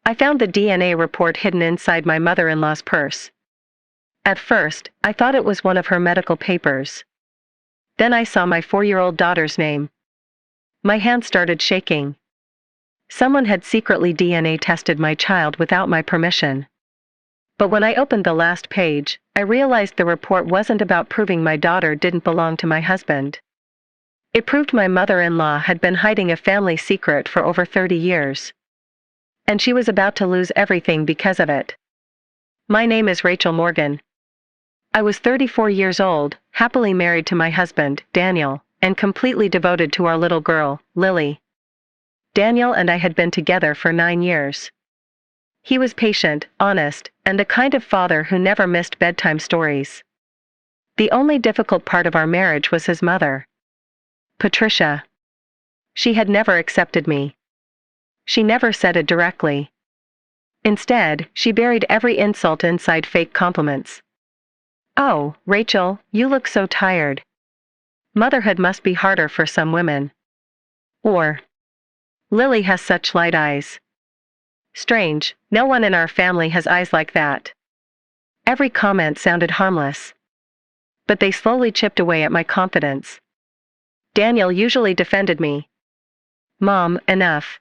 I found the DNA report hidden inside my mother-in-law's purse. At first, I thought it was one of her medical papers. Then I saw my 4-year-old daughter's name. My hand started shaking. Someone had secretly DNA tested my child without my permission. But when I opened the last page, I realized the report wasn't about proving my daughter didn't belong to my husband. It proved my mother-in-law had been hiding a family secret for over 30 years. And she was about to lose everything because of it. My name is Rachel Morgan. I was 34 years old, happily married to my husband, Daniel, and completely devoted to our little girl, Lily. Daniel and I had been together for 9 years. He was patient, honest, and the kind of father who never missed bedtime stories. The only difficult part of our marriage was his mother, Patricia. She had never accepted me. She never said it directly. Instead, she buried every insult inside fake compliments. "Oh, Rachel, you look so tired. Motherhood must be harder for some women." Or, "Lily has such light eyes. Strange, no one in our family has eyes like that." Every comment sounded harmless. But they slowly chipped away at my confidence. Daniel usually defended me. "Mom, enough."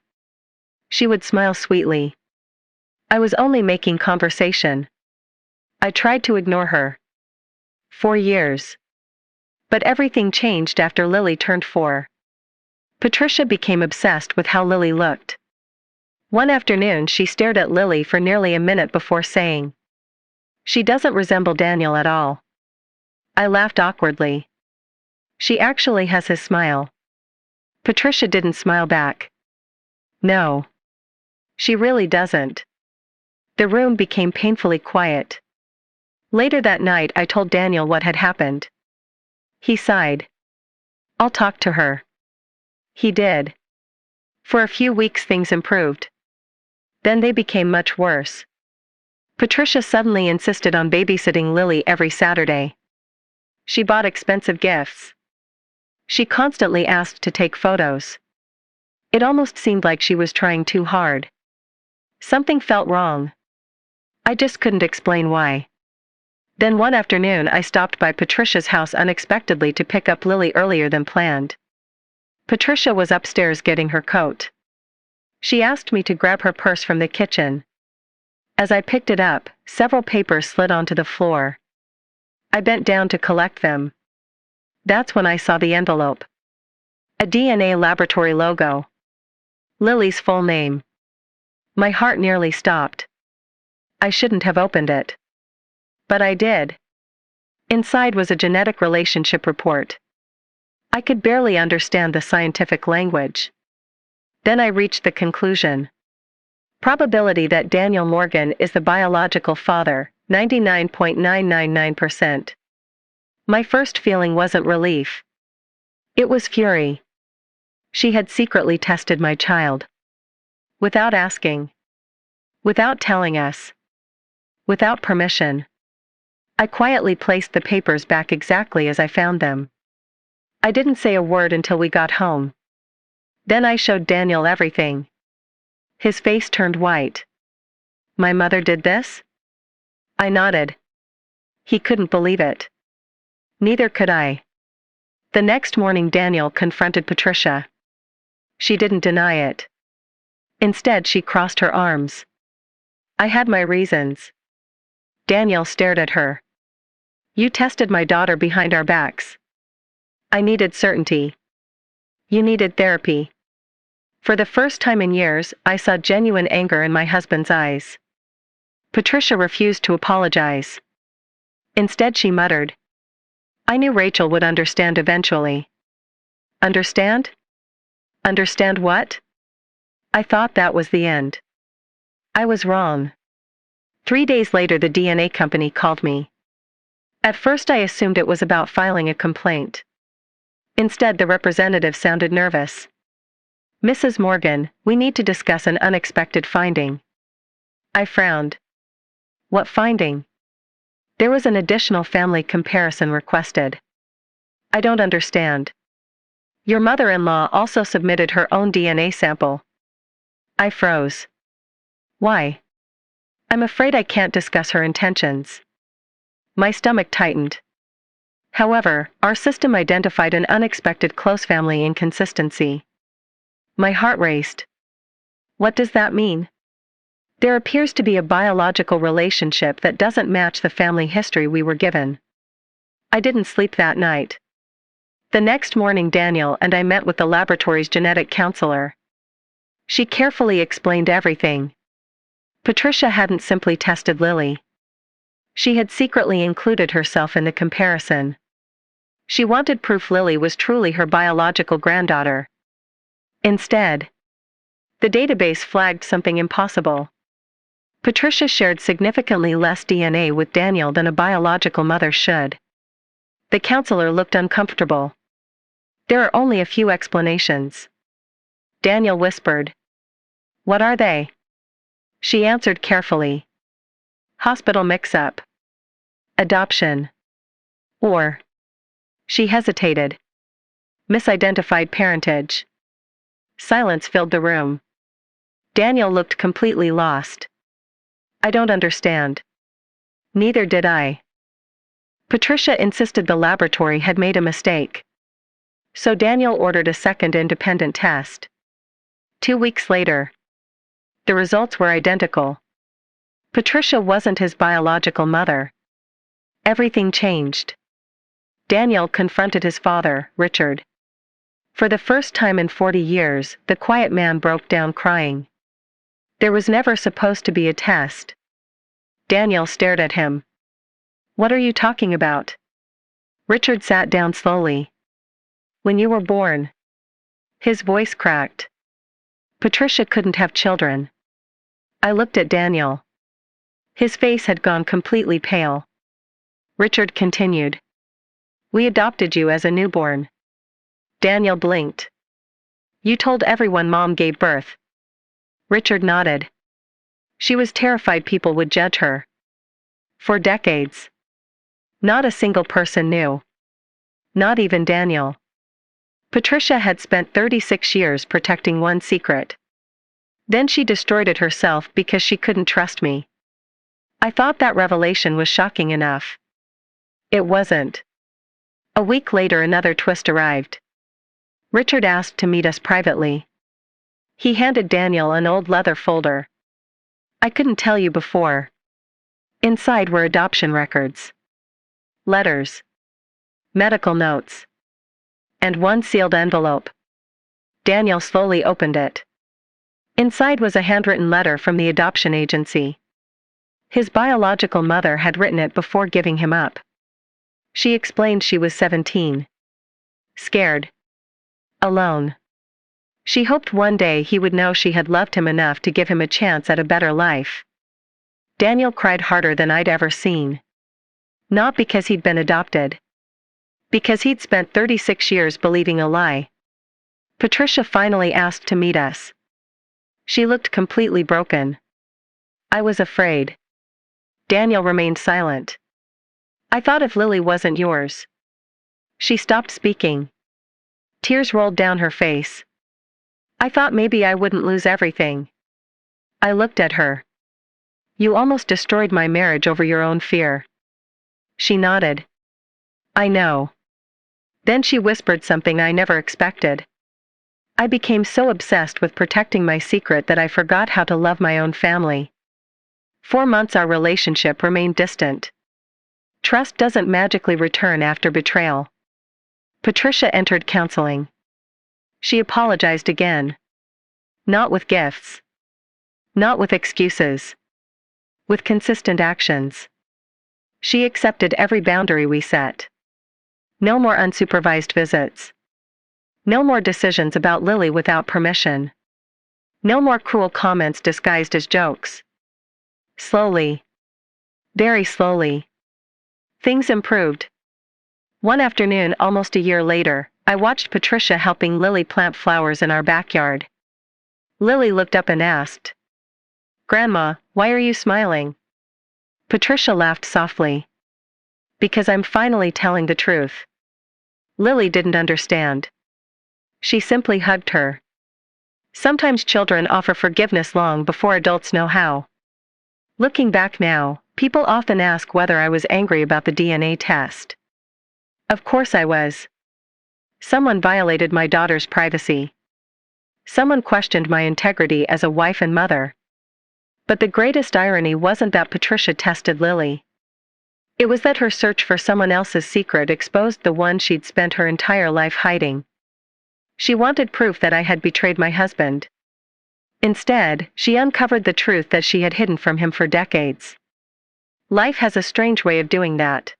She would smile sweetly. I was only making conversation. I tried to ignore her. 4 years. But everything changed after Lily turned 4. Patricia became obsessed with how Lily looked. One afternoon she stared at Lily for nearly a minute before saying, "She doesn't resemble Daniel at all." I laughed awkwardly. "She actually has his smile." Patricia didn't smile back. "No. She really doesn't." The room became painfully quiet. Later that night I told Daniel what had happened. He sighed. "I'll talk to her." He did. For a few weeks things improved. Then they became much worse. Patricia suddenly insisted on babysitting Lily every Saturday. She bought expensive gifts. She constantly asked to take photos. It almost seemed like she was trying too hard. Something felt wrong. I just couldn't explain why. Then one afternoon I stopped by Patricia's house unexpectedly to pick up Lily earlier than planned. Patricia was upstairs getting her coat. She asked me to grab her purse from the kitchen. As I picked it up, several papers slid onto the floor. I bent down to collect them. That's when I saw the envelope. A DNA laboratory logo. Lily's full name. My heart nearly stopped. I shouldn't have opened it. But I did. Inside was a genetic relationship report. I could barely understand the scientific language. Then I reached the conclusion. Probability that Daniel Morgan is the biological father, 99.999%. My first feeling wasn't relief. It was fury. She had secretly tested my child. Without asking. Without telling us. Without permission. I quietly placed the papers back exactly as I found them. I didn't say a word until we got home. Then I showed Daniel everything. His face turned white. "My mother did this?" I nodded. He couldn't believe it. Neither could I. The next morning Daniel confronted Patricia. She didn't deny it. Instead she crossed her arms. "I had my reasons." Daniel stared at her. "You tested my daughter behind our backs." I needed certainty. "You needed therapy." For the first time in years, I saw genuine anger in my husband's eyes. Patricia refused to apologize. Instead she muttered, "I knew Rachel would understand eventually." Understand? Understand what? I thought that was the end. I was wrong. 3 days later the DNA company called me. At first I assumed it was about filing a complaint. Instead the representative sounded nervous. "Mrs. Morgan, we need to discuss an unexpected finding." I frowned. "What finding?" There was an additional family comparison requested. "I don't understand." "Your mother-in-law also submitted her own DNA sample." I froze. Why? I'm afraid I can't discuss her intentions. My stomach tightened. However, our system identified an unexpected close family inconsistency. My heart raced. What does that mean? There appears to be a biological relationship that doesn't match the family history we were given. I didn't sleep that night. The next morning, Daniel and I met with the laboratory's genetic counselor. She carefully explained everything. Patricia hadn't simply tested Lily. She had secretly included herself in the comparison. She wanted proof Lily was truly her biological granddaughter. Instead, the database flagged something impossible. Patricia shared significantly less DNA with Daniel than a biological mother should. The counselor looked uncomfortable. There are only a few explanations. Daniel whispered. What are they? She answered carefully. Hospital mix-up. Adoption. Or. She hesitated. Misidentified parentage. Silence filled the room. Daniel looked completely lost. I don't understand. Neither did I. Patricia insisted the laboratory had made a mistake. So Daniel ordered a second independent test. 2 weeks later, the results were identical. Patricia wasn't his biological mother. Everything changed. Daniel confronted his father, Richard. For the first time in 40 years, the quiet man broke down crying. There was never supposed to be a test. Daniel stared at him. What are you talking about? Richard sat down slowly. When you were born. His voice cracked. Patricia couldn't have children. I looked at Daniel. His face had gone completely pale. Richard continued. We adopted you as a newborn. Daniel blinked. You told everyone Mom gave birth. Richard nodded. She was terrified people would judge her. For decades. Not a single person knew. Not even Daniel. Patricia had spent 36 years protecting one secret. Then she destroyed it herself because she couldn't trust me. I thought that revelation was shocking enough. It wasn't. A week later, another twist arrived. Richard asked to meet us privately. He handed Daniel an old leather folder. I couldn't tell you before. Inside were adoption records. Letters. Medical notes. And one sealed envelope. Daniel slowly opened it. Inside was a handwritten letter from the adoption agency. His biological mother had written it before giving him up. She explained she was 17. Scared. Alone. She hoped one day he would know she had loved him enough to give him a chance at a better life. Daniel cried harder than I'd ever seen. Not because he'd been adopted. Because he'd spent 36 years believing a lie. Patricia finally asked to meet us. She looked completely broken. I was afraid. Daniel remained silent. I thought if Lily wasn't yours. She stopped speaking. Tears rolled down her face. I thought maybe I wouldn't lose everything. I looked at her. You almost destroyed my marriage over your own fear. She nodded. I know. Then she whispered something I never expected. I became so obsessed with protecting my secret that I forgot how to love my own family. 4 months our relationship remained distant. Trust doesn't magically return after betrayal. Patricia entered counseling. She apologized again. Not with gifts. Not with excuses. With consistent actions. She accepted every boundary we set. No more unsupervised visits. No more decisions about Lily without permission. No more cruel comments disguised as jokes. Slowly. Very slowly. Things improved. One afternoon, almost a year later, I watched Patricia helping Lily plant flowers in our backyard. Lily looked up and asked, Grandma, why are you smiling? Patricia laughed softly. Because I'm finally telling the truth. Lily didn't understand. She simply hugged her. Sometimes children offer forgiveness long before adults know how. Looking back now, people often ask whether I was angry about the DNA test. Of course I was. Someone violated my daughter's privacy. Someone questioned my integrity as a wife and mother. But the greatest irony wasn't that Patricia tested Lily. It was that her search for someone else's secret exposed the one she'd spent her entire life hiding. She wanted proof that I had betrayed my husband. Instead, she uncovered the truth that she had hidden from him for decades. Life has a strange way of doing that.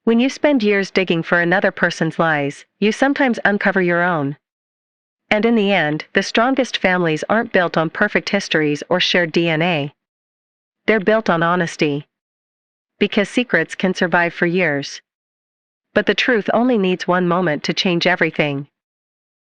When you spend years digging for another person's lies, you sometimes uncover your own. And in the end, the strongest families aren't built on perfect histories or shared DNA. They're built on honesty. Because secrets can survive for years. But the truth only needs one moment to change everything.